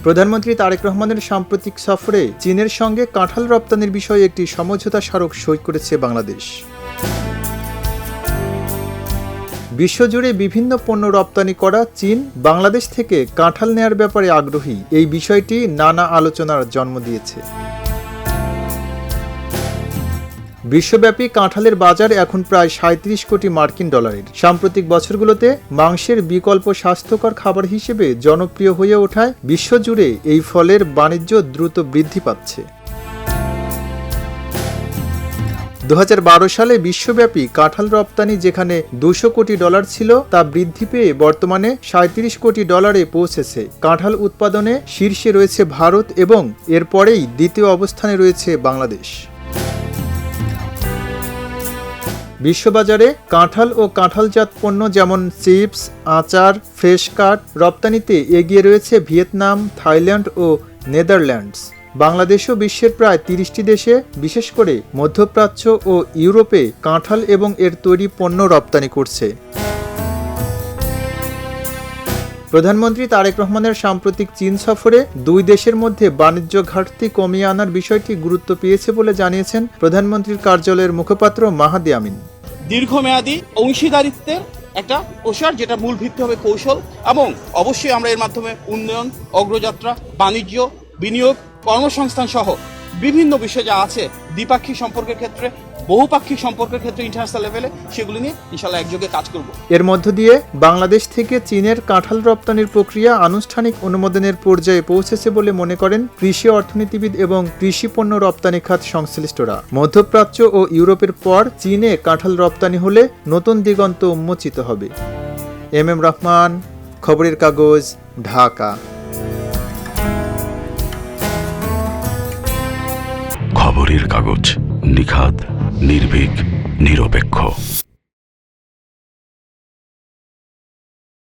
প্রধানমন্ত্রী তারেক রহমানের সাম্প্রতিক সফরে চীনের সঙ্গে কাঁঠাল রপ্তানির বিষয়ে একটি সমঝোতা স্মারক সই করেছে বাংলাদেশ। বিশ্বজুড়ে বিভিন্ন পণ্য রপ্তানি করা চীন বাংলাদেশ থেকে কাঁঠাল নেয়ার ব্যাপারে আগ্রহী। এই বিষয়টি নানা আলোচনার জন্ম দিয়েছে। বিশ্বব্যাপী কাঁঠালের বাজার এখন প্রায় ৩৭ কোটি মার্কিন ডলারের। সাম্প্রতিক বছরগুলোতে মাংসের বিকল্প স্বাস্থ্যকর খাবার হিসেবে জনপ্রিয় হয়ে ওঠায় বিশ্বজুড়ে এই ফলের বাণিজ্য দ্রুত বৃদ্ধি পাচ্ছে। ২০১২ সালে বিশ্বব্যাপী কাঁঠাল রপ্তানি যেখানে ২০০ কোটি ডলার ছিল, তা বৃদ্ধি পেয়ে বর্তমানে ৩৭ কোটি ডলারে পৌঁছেছে। কাঁঠাল উৎপাদনে শীর্ষে রয়েছে ভারত এবং এরপরেই দ্বিতীয় অবস্থানে রয়েছে বাংলাদেশ। বিশ্ববাজারে কাঁঠাল ও কাঁঠালজাত পণ্য যেমন চিপস, আচার, ফ্রেশ কাট রপ্তানিতে এগিয়ে রয়েছে ভিয়েতনাম, থাইল্যান্ড ও নেদারল্যান্ডস। বাংলাদেশও বিশ্বের প্রায় ৩০টি দেশে, বিশেষ করে মধ্যপ্রাচ্য ও ইউরোপে কাঁঠাল এবং এর তৈরি পণ্য রপ্তানি করছে। প্রধানমন্ত্রী তারেক রহমানের সাম্প্রতিক চীন সফরে দুই দেশের মধ্যে বাণিজ্য ঘাটতি কমিয়ে আনার বিষয়টি গুরুত্ব পেয়েছে বলে জানিয়েছেন প্রধানমন্ত্রীর কার্যালয়ের মুখপাত্র মাহাদি আমিন। দীর্ঘমেয়াদী অংশীদারিত্বের একটা প্রসার, যেটা মূল ভিত্তি হবে কৌশল, এবং অবশ্যই আমরা এর মাধ্যমে উন্নয়ন, অগ্রযাত্রা, বাণিজ্য, বিনিয়োগ, কর্মসংস্থান সহ বিভিন্ন বিষয় যা আছে দ্বিপাক্ষিক সম্পর্কের ক্ষেত্রে, বহুপাক্ষিক সম্পর্কের ক্ষেত্রে, ইন্টারন্যাশনাল লেভেলে, সেগুলি নিয়ে ইনশাআল্লাহ একযোগে কাজ করব। এর মধ্য দিয়ে বাংলাদেশ থেকে চীনের কাঁঠাল রপ্তানির প্রক্রিয়া আনুষ্ঠানিক অনুমোদনের পর্যায়ে পৌঁছেছে বলে মনে করেন কৃষি অর্থনীতিবিদ এবং কৃষি পণ্য রপ্তানি খাত সংশ্লিষ্টরা। মধ্যপ্রাচ্য ও ইউরোপের পর চীনে কাঁঠাল রপ্তানি হলে নতুন দিগন্ত উন্মোচিত হবে। এম রহমান, খবরের কাগজ, ঢাকা। খবরের কাগজ, নিখাদ, নির্ভীক, নিরপেক্ষ।